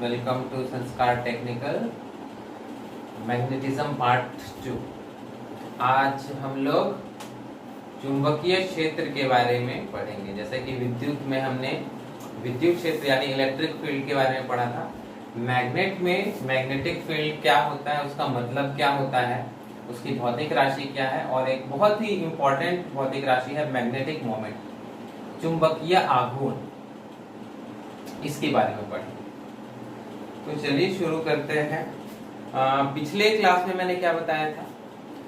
Welcome to संस्कार technical magnetism part 2। आज हम लोग चुंबकीय क्षेत्र के बारे में पढ़ेंगे। जैसे कि विद्युत में हमने विद्युत क्षेत्र यानी इलेक्ट्रिक फील्ड के बारे में पढ़ा था। मैग्नेट में मैग्नेटिक फील्ड क्या होता है, उसका मतलब क्या होता है, उसकी भौतिक राशि क्या है, और एक बहुत ही इंपॉर्टेंट भौतिक राशि है मैग्नेटिक मोमेंट, चुंबकीय आघूर्ण, इसके बारे में पढ़ेंगे। तो चलिए शुरू करते हैं। पिछले क्लास में मैंने क्या बताया था?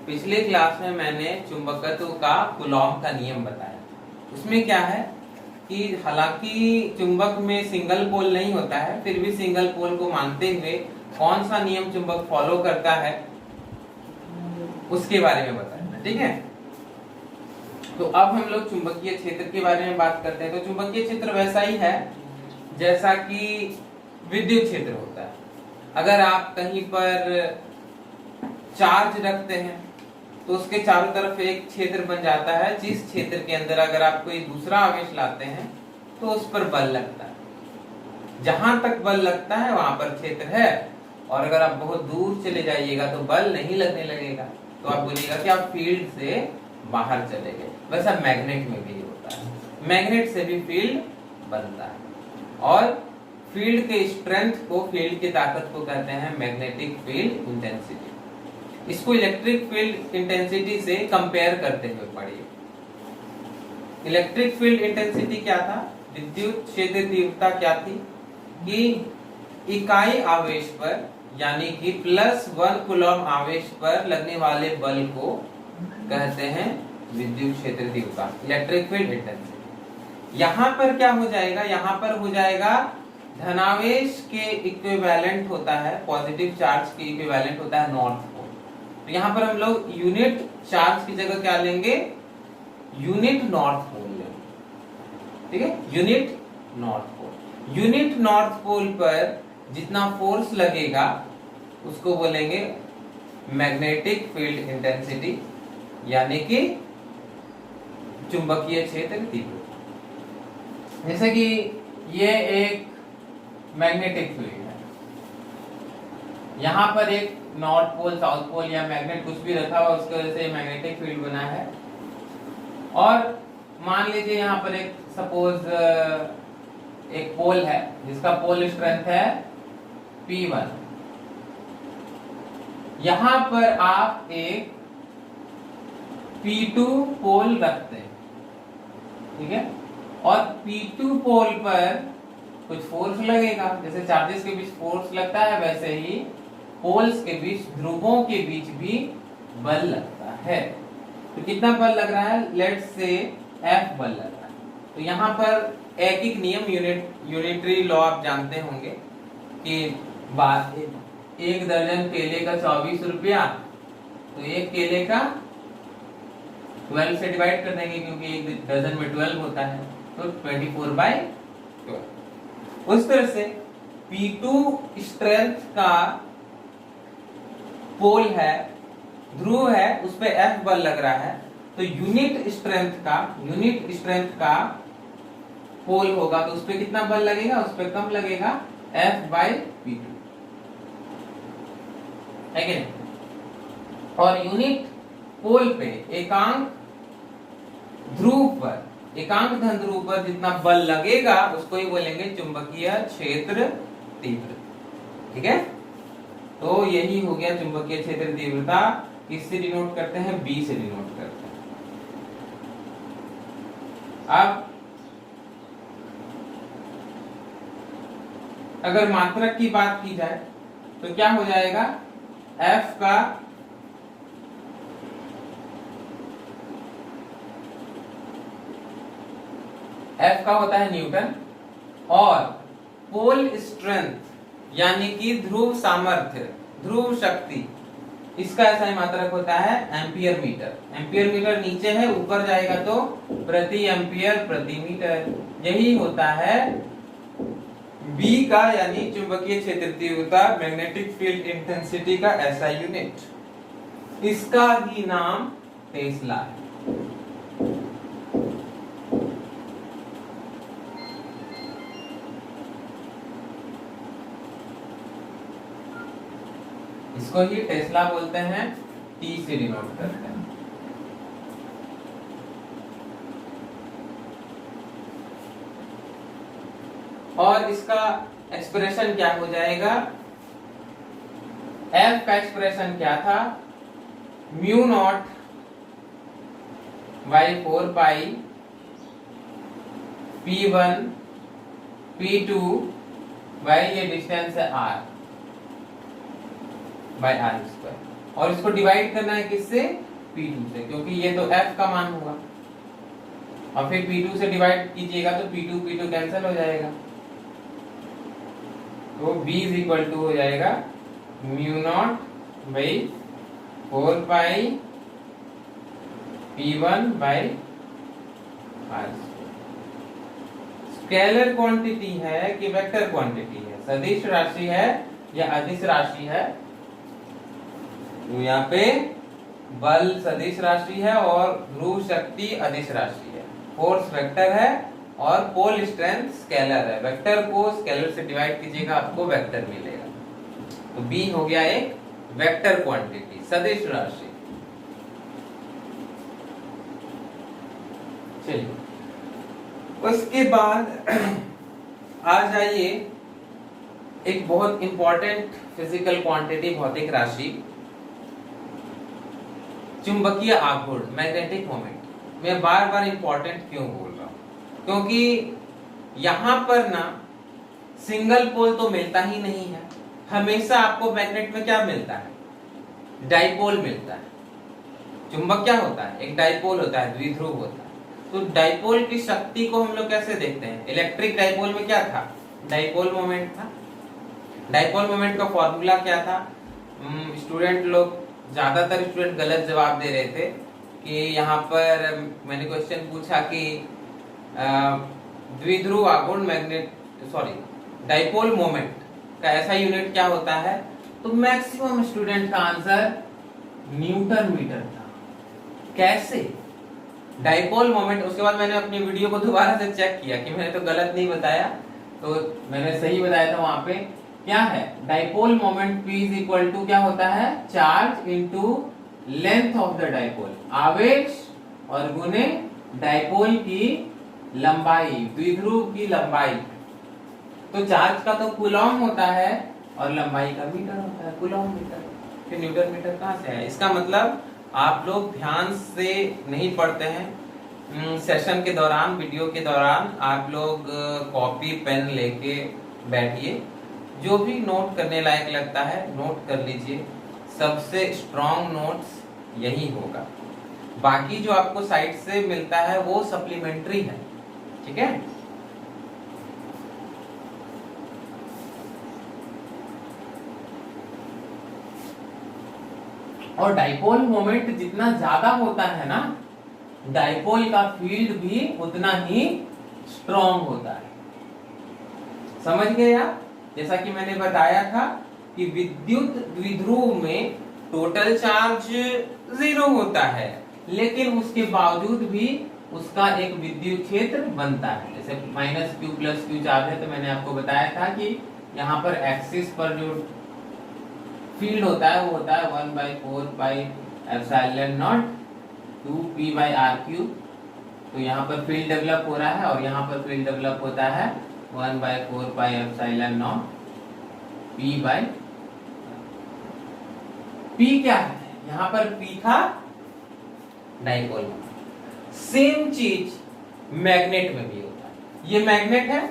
पिछले क्लास में मैंने चुंबकत्व का कूलॉम का नियम बताया। उसमें क्या है कि हालांकि चुंबक में सिंगल पोल नहीं होता है, फिर भी सिंगल पोल को मानते हुए कौन सा नियम चुंबक फॉलो करता है उसके बारे में बताया। ठीक है, तो अब हम लोग चुंबकीय क्षेत्र के बारे में बात करते हैं। तो चुंबकीय क्षेत्र वैसा ही है जैसा कि विद्युत क्षेत्र होता है। अगर आप कहीं पर चार्ज रखते हैं तो उसके चारों तरफ एक क्षेत्र बन जाता है, जिस क्षेत्र के अंदर अगर आप कोई दूसरा आवेश लाते हैं तो उस पर बल लगता है। जहां तक बल लगता है वहां पर क्षेत्र है, और अगर आप बहुत दूर चले जाइएगा तो बल नहीं लगने लगेगा, तो आप बोलिएगा कि आप फील्ड से बाहर चले गए। वैसा मैग्नेट में भी होता है, मैग्नेट से भी फील्ड बनता है, और फील्ड के स्ट्रेंथ को, फील्ड की ताकत को कहते हैं मैग्नेटिक फील्ड इंटेंसिटी। इसको इलेक्ट्रिक फील्ड इंटेंसिटी से कंपेयर करते हुए पढ़िए। इलेक्ट्रिक फील्ड इंटेंसिटी क्या था, विद्युत क्षेत्र तीव्रता क्या थी कि इकाई आवेश पर यानी कि +1 कूलॉम आवेश पर लगने वाले बल को कहते हैं विद्युत क्षेत्र तीव्रता, इलेक्ट्रिक फील्ड इंटेंसिटी। यहां पर क्या हो जाएगा, यहां पर हो जाएगा धनावेश के इक्विवेलेंट होता है, पॉजिटिव चार्ज के इक्विवेलेंट होता है नॉर्थ पोल। तो यहां पर हम लोग यूनिट चार्ज की जगह क्या लेंगे, यूनिट नॉर्थ पोल लेंगे। ठीक है, unit north pole. Unit north pole पर जितना फोर्स लगेगा उसको बोलेंगे मैग्नेटिक फील्ड इंटेंसिटी, यानी कि चुंबकीय क्षेत्र तीव्रता। जैसे कि ये एक मैग्नेटिक फील्ड है, यहां पर एक नॉर्थ पोल, साउथ पोल या मैग्नेट कुछ भी रखा हुआ, उसकी वजह से मैग्नेटिक फील्ड बना है। और मान लीजिए यहां पर एक सपोज एक पोल है जिसका पोल स्ट्रेंथ है P1। यहां पर आप एक P2 पोल रखते हैं, ठीक है, और P2 पोल पर कुछ फोर्स लगेगा। जैसे चार्जेस के बीच फोर्स लगता है, वैसे ही पोल्स के बीच, ध्रुवों के बीच भी बल लगता है। तो कितना बल लग रहा है, लेट्स से F बल लग रहा है। तो यहाँ पर एक नियम, यूनिटरी लॉ आप जानते होंगे कि 1 दर्जन केले का 24 रुपया, तो एक केले का 12 से डिवाइड कर देंगे क्योंकि एक दर्जन में 12 होता है, तो 24/12। उस तरह से P2 स्ट्रेंथ का पोल है, ध्रुव है, उस पे F बल लग रहा है, तो यूनिट स्ट्रेंथ का पोल होगा तो उस पे कितना बल लगेगा, उस पे कम लगेगा, F/P2, है कि नहीं? और यूनिट पोल पे एकांक ध्रुव पर, एकांक धन ध्रुव पर जितना बल लगेगा उसको ही बोलेंगे चुंबकीय क्षेत्र तीव्रता। ठीक है, तो यही हो गया चुंबकीय क्षेत्र तीव्रता। किससे डिनोट करते हैं, B से डिनोट करते हैं। अब अगर मात्रक की बात की जाए तो क्या हो जाएगा, F का होता है न्यूटन, और पोल स्ट्रेंथ यानी कि ध्रुव सामर्थ्य, ध्रुव शक्ति, इसका ऐसा ही मात्रक होता है एम्पियर मीटर। एम्पियर मीटर नीचे है, ऊपर जाएगा तो प्रति एम्पियर प्रति मीटर। यही होता है B का, यानी चुंबकीय क्षेत्र तीव्रता, मैग्नेटिक फील्ड इंटेंसिटी का ऐसा यूनिट। इसका ही नाम टेस्ला है। इसको ही टेस्ला बोलते हैं, टी से डिनोट करते हैं। और इसका एक्सप्रेशन क्या हो जाएगा, एफ का एक्सप्रेशन क्या था, mu naught by 4 pi P1 P2 by ये डिस्टेंस है R बाई R स्क्वायर, और इसको डिवाइड करना है किससे, P2 से, क्योंकि ये तो F का मान होगा, और फिर P2 से डिवाइड कीजिएगा तो P2 P2 कैंसिल हो जाएगा, तो B इज इक्वल टू हो जाएगा mu naught by 4 pi P1 by R। Scalar quantity है कि वेक्टर क्वांटिटी है, सदिश राशि है या अदिश राशि है, तो यहाँ पे बल सदिश राशि है और ध्रुव शक्ति अदिश राशि है, फोर्स वेक्टर है और पोल स्ट्रेंथ स्केलर है। वेक्टर को स्केलर से डिवाइड कीजिएगा आपको वेक्टर मिलेगा, तो बी हो गया एक वेक्टर क्वांटिटी, सदिश राशि। चलिए उसके बाद आ जाइए एक बहुत इंपॉर्टेंट फिजिकल क्वांटिटी, भौतिक राशि, चुंबकीय आघूर्ण, मैग्नेटिक मोमेंट। मैं बार बार इंपॉर्टेंट क्यों बोल रहा हूं, क्योंकि यहां पर ना सिंगल पोल तो मिलता ही नहीं है, हमेशा आपको मैग्नेट में क्या मिलता है, डाइपोल मिलता है। चुंबक क्या होता है, एक डाइपोल होता है, द्विध्रुव होता है। तो डाइपोल की शक्ति को हम लोग कैसे देखते हैं, इलेक्ट्रिक डाइपोल में क्या था, डाइपोल मोमेंट था। डाइपोल मोमेंट का फॉर्मूला क्या था, स्टूडेंट लोग, ज्यादातर स्टूडेंट गलत जवाब दे रहे थे कि यहाँ पर मैंने क्वेश्चन पूछा कि द्विध्रुव आघूर्ण डाइपोल मोमेंट का ऐसा यूनिट क्या होता है, तो मैक्सिमम स्टूडेंट का आंसर न्यूटन मीटर था। कैसे, डाइपोल मोमेंट। उसके बाद मैंने अपनी वीडियो को दोबारा से चेक किया कि मैंने तो गलत नहीं बताया, तो मैंने सही बताया था। वहां पे क्या है, dipole moment P is equal to क्या होता है, charge into length of the dipole, आवेश और गुने डाइपोल की लंबाई, द्विध्रुव की लंबाई। तो चार्ज का तो कूलॉम होता है और लंबाई का मीटर होता है, कूलॉम मीटर। फिर न्यूटन मीटर कहाँ से है, इसका मतलब आप लोग ध्यान से नहीं पढ़ते हैं। सेशन के दौरान, वीडियो के दौरान आप लोग कॉपी पेन लेके बैठिए, जो भी नोट करने लायक लगता है नोट कर लीजिए। सबसे स्ट्रॉन्ग नोट्स यही होगा, बाकी जो आपको साइट से मिलता है वो सप्लीमेंट्री है, ठीक है। और डाइपोल मोमेंट जितना ज्यादा होता है ना, डाइपोल का फील्ड भी उतना ही स्ट्रॉन्ग होता है। समझ गए आप? जैसा कि मैंने बताया था कि विद्युत द्विध्रुव में टोटल चार्ज 0 होता है, लेकिन उसके बावजूद भी उसका एक विद्युत क्षेत्र बनता है। जैसे -q + q चार्ज है, तो मैंने आपको बताया था कि यहाँ पर एक्सिस पर जो फील्ड होता है वो होता है 1/4 पाई एप्सिलॉन नॉट 2p/r³। तो यहाँ पर फील्ड डेवलप हो रहा है और यहाँ पर फील्ड डेवलप होता है 1/4 pi epsilon not p/। p क्या है, यहाँ पर p था डाइपोल। सेम चीज मैग्नेट में भी होता है। ये मैग्नेट है,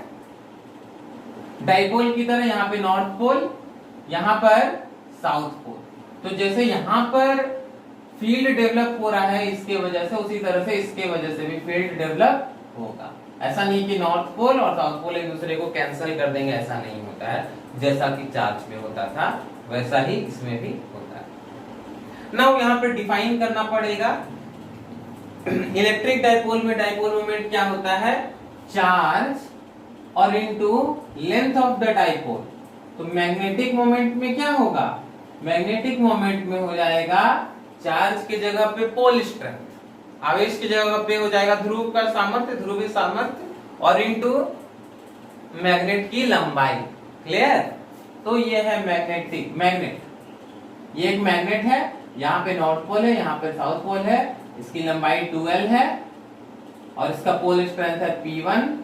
डाइपोल की तरह यहाँ पे नॉर्थ पोल, यहाँ पर साउथ पोल। तो जैसे यहाँ पर फील्ड डेवलप हो रहा है इसके वजह से, उसी तरह से इसके वजह से भी फील्ड डेवलप होगा। ऐसा नहीं कि नॉर्थ पोल और साउथ पोल एक दूसरे को कैंसिल कर देंगे, ऐसा नहीं होता है। जैसा कि चार्ज में होता था वैसा ही इसमें भी होता है। नाउ यहाँ पे डिफाइन करना पड़ेगा। इलेक्ट्रिक डाइपोल में डाइपोल मोमेंट क्या होता है, चार्ज और into length of the dipole. तो मैग्नेटिक मोमेंट में क्या होगा, मैग्नेटिक मोमेंट में हो जाएगा चार्ज की जगह पे पोल स्ट्रेंथ, आवेश की जगह पे हो जाएगा ध्रुव का सामर्थ्य, ध्रुवीय सामर्थ्य, और इनटू मैग्नेट की लंबाई। क्लियर? तो ये है मैग्नेट। ये एक मैग्नेट है, यहाँ पे नॉर्थ पोल है, यहाँ पे साउथ पोल है, इसकी लंबाई 2L है और इसका पोल स्ट्रेंथ है P1।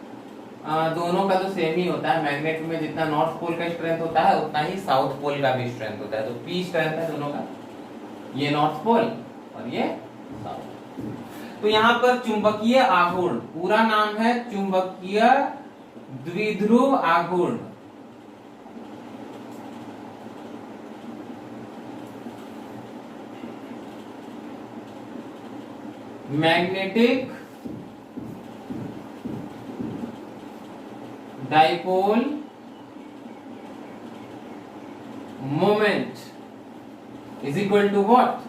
दोनों का तो सेम ही होता है, मैग्नेट में जितना नॉर्थ पोल का स्ट्रेंथ होता है उतना ही साउथ पोल का भी स्ट्रेंथ होता है, तो P स्ट्रेंथ है दोनों का, ये नॉर्थ पोल और ये साउथ। तो यहाँ पर चुंबकीय आघूर्ण, पूरा नाम है चुंबकीय द्विध्रुव आघूर्ण। Magnetic dipole moment is equal to what,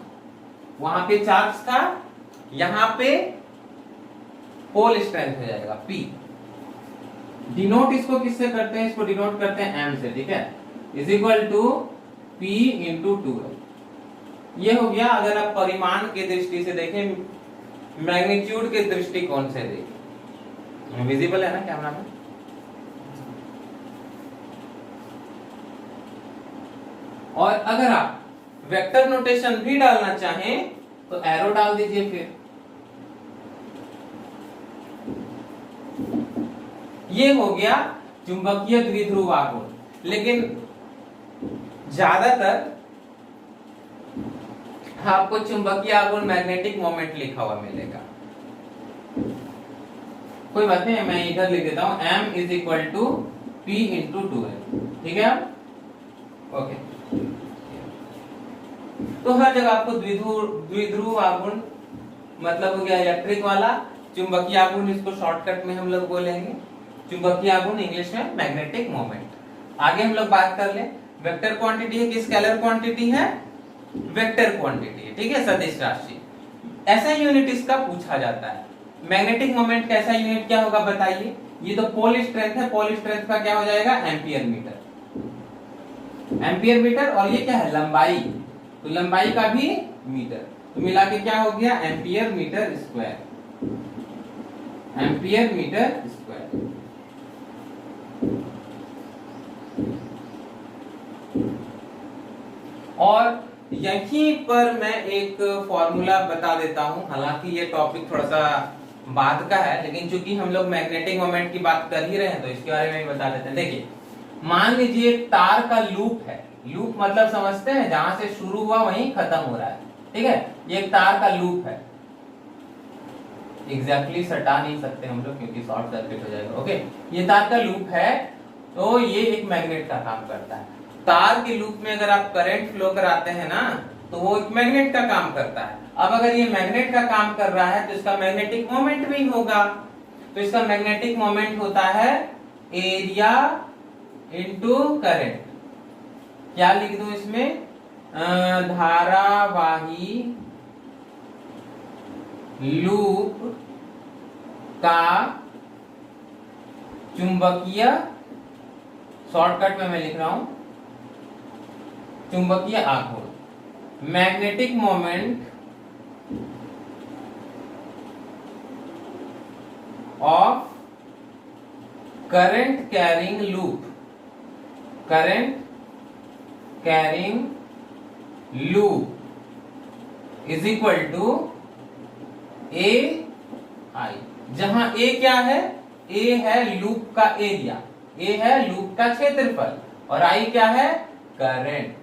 वहां पे चार्ज था, यहां पे पोल स्ट्रेंथ हो जाएगा P। डिनोट इसको किससे करते हैं, इसको डिनोट करते हैं M से, ठीक है, is equal to P into 2L। ये हो गया अगर आप परिमाण की दृष्टि से देखें, मैग्नीट्यूड के दृष्टिकोण से देखें। विजिबल है ना कैमरा में? और अगर आप वेक्टर नोटेशन भी डालना चाहें तो एरो डाल दीजिए फिर। ये हो गया चुंबकीय द्विध्रुव आघूर्ण। लेकिन ज्यादातर आपको चुंबकीय आघूर्ण मैग्नेटिक मोमेंट लिखा हुआ मिलेगा। कोई बात नहीं, मैं इधर लिख देता हूं M is equal to P into 2L, ठीक है। ओके, तो हर जगह आपको द्विध्रुव आघूर्ण मतलब हो गया इलेक्ट्रिक वाला, चुंबकीय आघूर्ण इसको शॉर्टकट में हम लोग बोलेंगे, चुंबकीय आघूर्ण इंग्लिश में मैग्नेटिक मोमेंट। आगे हम लोग बात कर ले, वेक्टर क्वांटिटी है कि स्केलर क्वांटिटी है, वेक्टर क्वांटिटी है, ठीक है, सदिश राशि। ऐसा यूनिट इसका पूछा जाता है। मैग्नेटिक मोमेंट का ऐसा यूनिट क्या होगा बताइए? ये तो पोल स्ट्रेंथ है, पोल स्ट्रेंथ का क्या हो जाएगा? Ampere metre. एम्पियर मीटर, और ये क्या है? लंबाई, तो लंबाई का भी मीटर, तो मिला के क्या हो गया? Ampere metre square. Ampere metre square. और यहीं पर मैं एक फॉर्मूला बता देता हूं, हालांकि ये टॉपिक थोड़ा सा बाद का है, लेकिन चूंकि हम लोग मैग्नेटिक मोमेंट की बात कर ही रहे हैं तो इसके बारे में बता देते हैं। देखिए, मान लीजिए एक तार का लूप है, लूप मतलब समझते हैं, जहां से शुरू हुआ वहीं खत्म हो रहा है, ठीक है, ये एक तार का लूप है। एग्जैक्टली सटा नहीं सकते हम लोग क्योंकि शॉर्ट सर्किट हो जाएगा। ओके, ये तार का लूप है, तो ये एक मैग्नेट का काम करता है। तार के लूप में अगर आप करंट फ्लो कराते हैं ना, तो वो एक मैग्नेट का काम करता है। अब अगर ये मैग्नेट का काम कर रहा है तो इसका मैग्नेटिक मोमेंट भी होगा, तो इसका मैग्नेटिक मोमेंट होता है एरिया इंटू करंट। क्या लिख दूं इसमें? धारावाही लूप का चुंबकीय, शॉर्टकट में मैं लिख रहा हूं चुंबकीय आघूर्ण, magnetic moment of current carrying loop, current carrying loop is equal to A I, जहां ए क्या है? ए है लूप का एरिया, ए है लूप का क्षेत्रफल, और आई क्या है? करंट।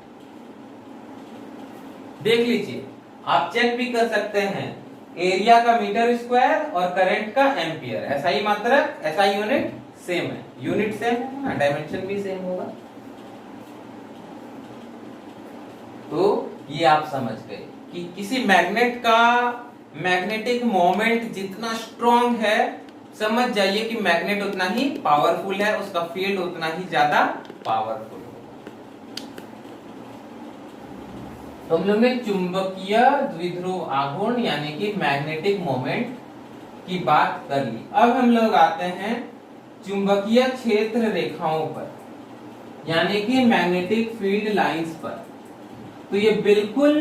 देख लीजिए, आप चेक भी कर सकते हैं, एरिया का मीटर स्क्वायर और करंट का एम्पियर, ऐसा ही मात्रक, ऐसा यूनिट सेम है, यूनिट सेम है, डायमेंशन भी सेम होगा। तो ये आप समझ गए कि किसी मैग्नेट का मैग्नेटिक मोमेंट जितना स्ट्रॉन्ग है, समझ जाइए कि मैग्नेट उतना ही पावरफुल है, उसका फील्ड उतना ही ज्यादा पावरफुल होगा। तो हम लोग ने चुंबकीय द्विध्रुव आघूर्ण यानी कि मैग्नेटिक मोमेंट की बात कर ली। अब हम लोग आते हैं चुंबकीय क्षेत्र रेखाओं पर, यानी कि मैग्नेटिक फील्ड लाइंस पर। तो ये बिल्कुल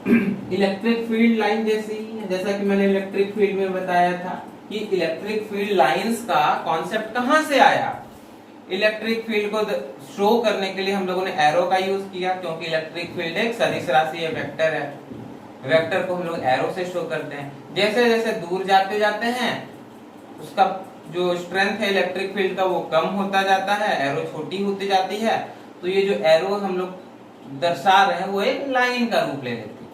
इलेक्ट्रिक फील्ड लाइन जैसी ही है, जैसा कि मैंने इलेक्ट्रिक फील्ड में बताया था कि इलेक्ट्रिक फील्ड लाइंस का कॉन्सेप्ट कहां से आया? इलेक्ट्रिक फील्ड को शो करने के लिए हम लोगों ने एरो का यूज किया, क्योंकि इलेक्ट्रिक फील्ड एक सदिश राशि है, वेक्टर है। वेक्टर को हम लोग एरो से शो करते हैं। जैसे जैसे दूर जाते जाते हैं उसका जो स्ट्रेंथ है इलेक्ट्रिक फील्ड का वो कम होता जाता है, एरो छोटी होती जाती है। तो ये जो एरो हम लोग दर्शा रहे हैं वो एक लाइन का रूप ले लेती है,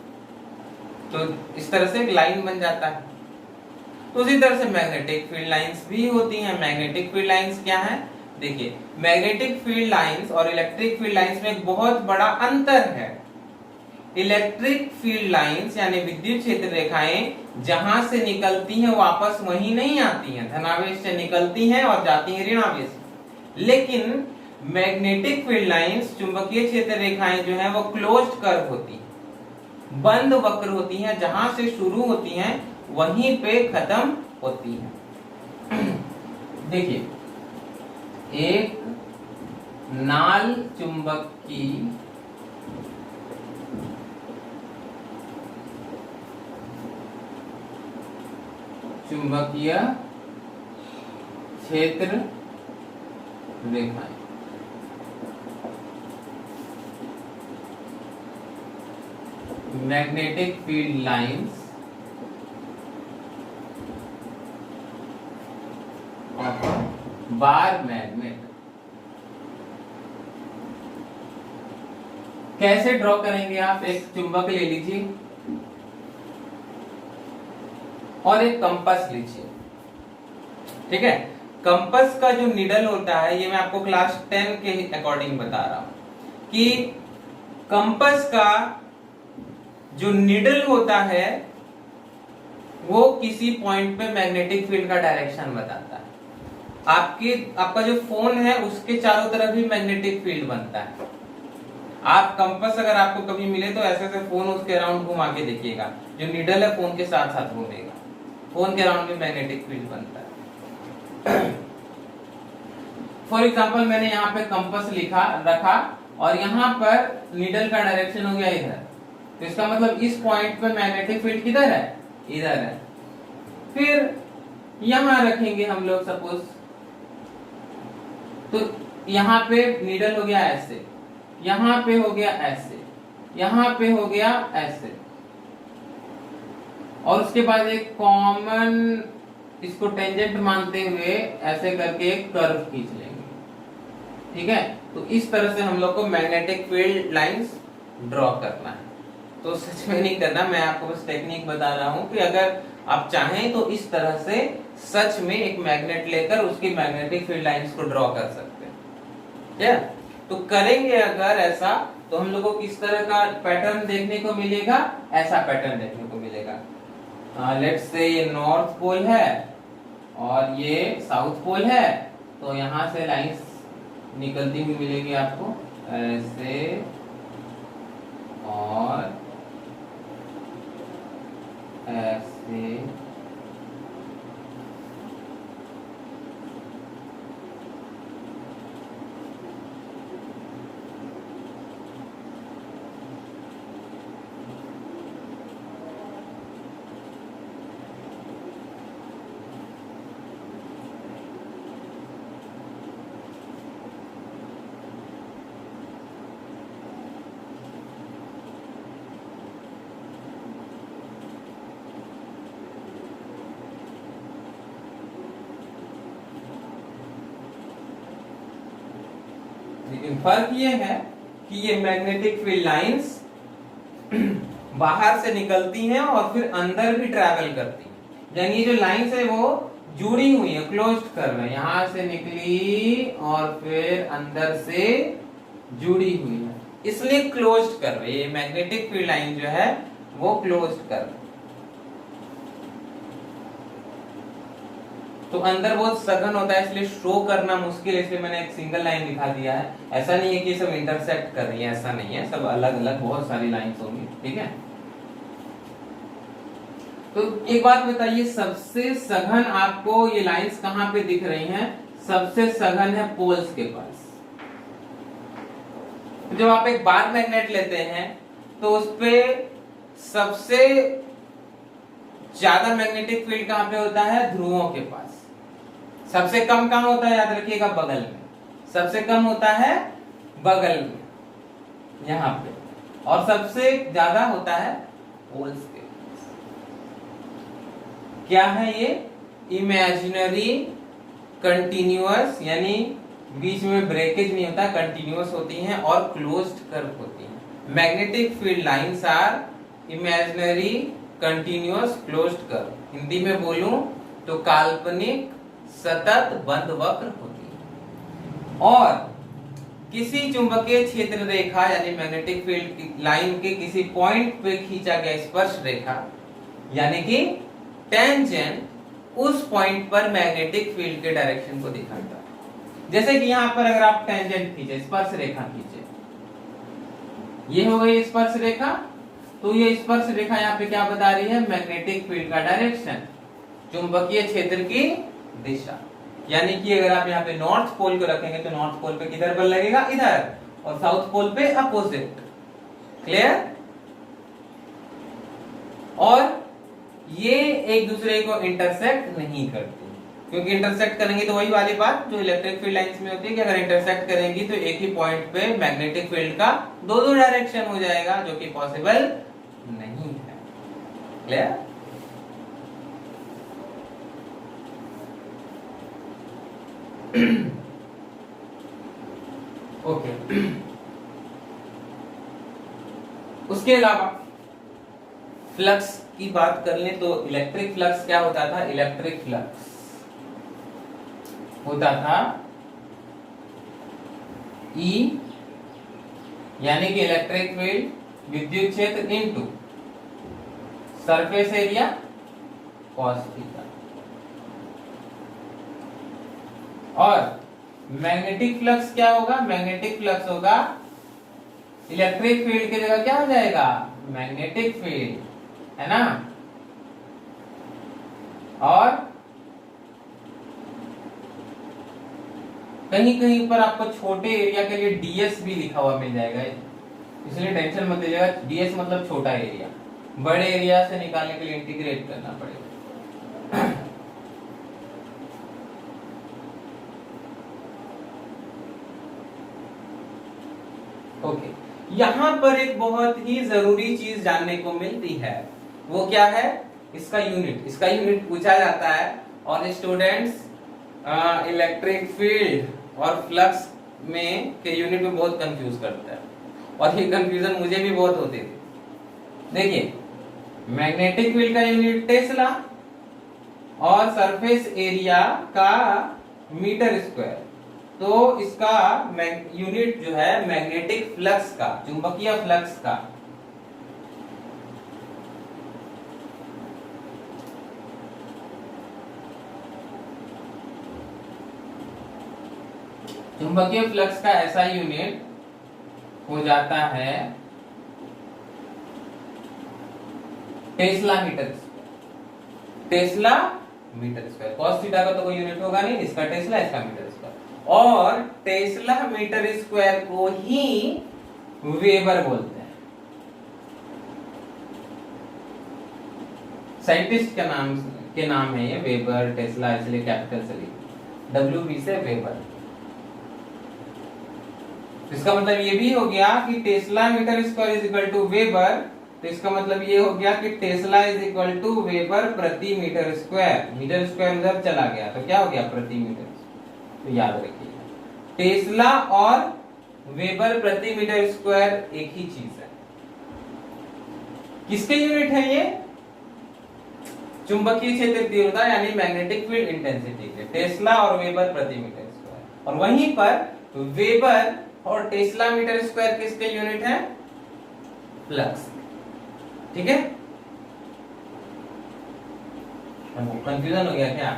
तो इस तरह से एक लाइन बन जाता है। तो उसी तरह से मैग्नेटिक फील्ड लाइंस भी होती हैं। मैग्नेटिक फील्ड लाइंस क्या है? देखिए, मैग्नेटिक फील्ड लाइंस और इलेक्ट्रिक फील्ड लाइंस में एक बहुत बड़ा अंतर है। इलेक्ट्रिक फील्ड लाइंस यानी विद्युत क्षेत्र रेखाएं जहां से निकलती हैं वापस वहीं नहीं आती हैं, धनावेश से निकलती हैं और जाती हैं ऋणावेश। लेकिन मैग्नेटिक फील्ड लाइंस, चुंबकीय क्षेत्र रेखाएं जो हैं वो क्लोज्ड कर्व होती हैं, बंद वक्र होती हैं, जहां से शुरू होती हैं वहीं पे खत्म होती हैं। देखिए, एक नाल चुंबक की चुंबकीय क्षेत्र रेखाएं, magnetic field lines bar magnet. कैसे ड्रॉ करेंगे? आप एक चुंबक ले लीजिए और एक कंपास लीजिए, ठीक है। कंपास का जो नीडल होता है, ये मैं आपको क्लास 10 के अकॉर्डिंग बता रहा हूं कि कंपास का जो नीडल होता है वो किसी पॉइंट पे मैग्नेटिक फील्ड का डायरेक्शन बताता है। आपका जो फोन है उसके चारों तरफ भी मैग्नेटिक फील्ड बनता है। आप कंपास अगर आपको कभी मिले तो ऐसे ऐसे फोन उसके अराउंड घुमा के देखिएगा, जो नीडल है फोन के साथ साथ घूमेगा, फोन के अराउंड भी मैग्नेटिक फील्ड बनता है। फॉर एग्जाम्पल, मैंने यहाँ पे कंपास रखा और यहाँ पर नीडल का डायरेक्शन हो गया इधर, तो इसका मतलब इस पॉइंट पे मैग्नेटिक फील्ड किधर है? इधर है। फिर यहां रखेंगे हम लोग सपोज, तो यहाँ पे नीडल हो गया ऐसे, यहाँ पे हो गया ऐसे, यहाँ पे हो गया ऐसे, और उसके बाद एक कॉमन इसको टेंजेंट मानते हुए ऐसे करके एक कर्व खींच लेंगे, ठीक है। तो इस तरह से हम लोग को मैग्नेटिक फील्ड लाइंस ड्रॉ करना है। तो सच में नहीं करना, मैं आपको बस टेक्निक बता रहा हूं कि अगर आप चाहें तो इस तरह से सच में एक मैग्नेट लेकर उसकी मैग्नेटिक फील्ड लाइंस को ड्रॉ कर सकते हैं, क्या? तो करेंगे अगर ऐसा तो हम लोगों को किस तरह का पैटर्न देखने को मिलेगा? ऐसा पैटर्न देखने को मिलेगा। लेट्स से ये नॉर्थ पोल है और ये साउथ पोल है, तो यहाँ से लाइंस निकलती हुई मिलेगी आपको ऐसे और ऐसे। लेकिन फर्क ये है कि ये मैग्नेटिक फील्ड लाइंस बाहर से निकलती हैं और फिर अंदर भी ट्रैवल करती हैं। यानी ये जो लाइंस है वो जुड़ी हुई है, क्लोज्ड कर्व है, यहां से निकली और फिर अंदर से जुड़ी हुई है, इसलिए क्लोज्ड कर्व है। ये मैग्नेटिक फील्ड लाइन जो है वो क्लोज्ड कर्व है। तो अंदर बहुत सघन होता है, इसलिए शो करना मुश्किल है, इसलिए मैंने एक सिंगल लाइन दिखा दिया है। ऐसा नहीं है कि सब इंटरसेक्ट कर रही है, ऐसा नहीं है, सब अलग अलग बहुत सारी लाइंस होंगी, ठीक है। तो एक बात बताइए, सबसे सघन आपको ये लाइंस कहां पे दिख रही हैं? सबसे सघन है पोल्स के पास। जब आप एक बार मैग्नेट लेते हैं तो उस पे सबसे ज्यादा मैग्नेटिक फील्ड कहां पे होता है? ध्रुवों के पास। सबसे कम कहां होता है? याद रखिएगा, बगल में। सबसे कम होता है बगल में यहाँ पे, और सबसे ज्यादा होता है पोल्स के पास। क्या है ये? इमेजिनरी कंटिन्यूअस, यानी बीच में ब्रेकेज नहीं होता, कंटिन्यूअस होती हैं और क्लोज्ड कर्व होती हैं। Magnetic field lines are imaginary continuous closed curve. Hindi में बोलूं तो काल्पनिक सतत बंद वक्र होती है। और किसी चुंबकीय क्षेत्र रेखा यानी मैग्नेटिक फील्ड की लाइन के किसी पॉइंट पे खींचा गया स्पर्श रेखा यानी कि टेंजेंट उस पॉइंट पर मैग्नेटिक फील्ड के डायरेक्शन को दिखाता है। जैसे कि यहां पर अगर आप टेंजेंट खींचे, स्पर्श रेखा खींचे, ये हो गई स्पर्श रेखा, तो ये स्पर्श रेखा यहाँ पे क्या बता रही है? मैग्नेटिक फील्ड का डायरेक्शन, चुंबकीय क्षेत्र की दिशा। यानी कि अगर आप यहाँ पे नॉर्थ पोल को रखेंगे तो नॉर्थ पोल पे किधर बल लगेगा? इधर, और साउथ पोल पे अपोजिट। क्लियर? और ये एक दूसरे को इंटरसेक्ट नहीं करती, क्योंकि इंटरसेक्ट करेंगे तो वही वाली बात जो इलेक्ट्रिक फील्ड लाइंस में होती है कि अगर इंटरसेक्ट करेंगी तो एक ही पॉइंट पे मैग्नेटिक फील्ड का दो डायरेक्शन हो जाएगा, जो कि पॉसिबल नहीं है। क्लियर? ओके। उसके अलावा फ्लक्स की बात कर लें तो इलेक्ट्रिक फ्लक्स क्या होता था? इलेक्ट्रिक फ्लक्स होता था E यानी कि इलेक्ट्रिक फील्ड विद्युत क्षेत्र into surface area cos theta. और मैग्नेटिक फ्लक्स क्या होगा? मैग्नेटिक फ्लक्स होगा इलेक्ट्रिक फील्ड की जगह क्या हो जाएगा? मैग्नेटिक फील्ड, है ना? और कहीं कहीं पर आपको छोटे एरिया के लिए डीएस भी लिखा हुआ मिल जाएगा, इसलिए टेंशन मत लीजिएगा। डीएस मतलब छोटा एरिया, बड़े एरिया से निकालने के लिए इंटीग्रेट करना पड़ेगा। ओके, यहां पर एक बहुत ही जरूरी चीज जानने को मिलती है, वो क्या है? इसका यूनिट। इसका यूनिट पूछा जाता है और स्टूडेंट्स इलेक्ट्रिक फील्ड और फ्लक्स में के यूनिट में बहुत कंफ्यूज करता है, और ये कंफ्यूजन मुझे भी बहुत होते थे। देखिए, मैग्नेटिक फील्ड का यूनिट टेस्ला और सरफेस एरिया का मीटर स्क्वायर, तो इसका यूनिट जो है मैग्नेटिक फ्लक्स का, चुंबकीय फ्लक्स का, चुंबकीय फ्लक्स का ऐसा यूनिट हो जाता है tesla metre square. Tesla metre square, cos theta का तो कोई यूनिट होगा नहीं, इसका टेस्ला, इसका मीटर स्क्वायर। और टेस्ला मीटर स्क्वायर को ही वेबर बोलते हैं। साइंटिस्ट के नाम है ये, वेबर, टेस्ला, इसलिए कैपिटल से लिखा, WB से वेबर। इसका मतलब ये भी हो गया कि tesla metre square is equal to weber, तो इसका मतलब ये हो गया कि tesla is equal to weber प्रति मीटर स्क्वायर। मीटर स्क्वायर उधर चला गया तो क्या हो गया? प्रति मीटर। तो याद रखिएगा, टेस्ला और वेबर प्रति मीटर स्क्वायर एक ही चीज है। किसके यूनिट है ये? चुंबकीय क्षेत्र तीव्रता यानी मैग्नेटिक फील्ड इंटेंसिटी के, टेस्ला और वेबर प्रति मीटर स्क्वायर। और वहीं पर वेबर और टेस्ला मीटर स्क्वायर किसके यूनिट है? फ्लक्स। ठीक है? कंफ्यूजन हो गया क्या?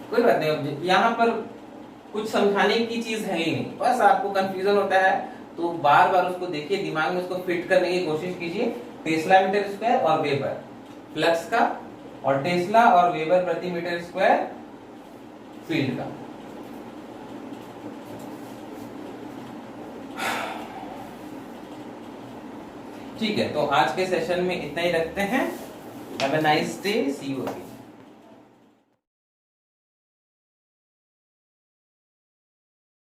कोई बात नहीं, यहां पर कुछ समझाने की चीज है ही नहीं, बस आपको कंफ्यूजन होता है तो बार बार उसको देखिए, दिमाग में उसको फिट करने की कोशिश कीजिए। टेस्ला मीटर स्क्वायर और वेबर फ्लक्स का, और टेस्ला और वेबर प्रति मीटर स्क्वायर फील्ड का। ठीक है, तो आज के सेशन में इतना ही रखते हैं। Have a nice day, see you again.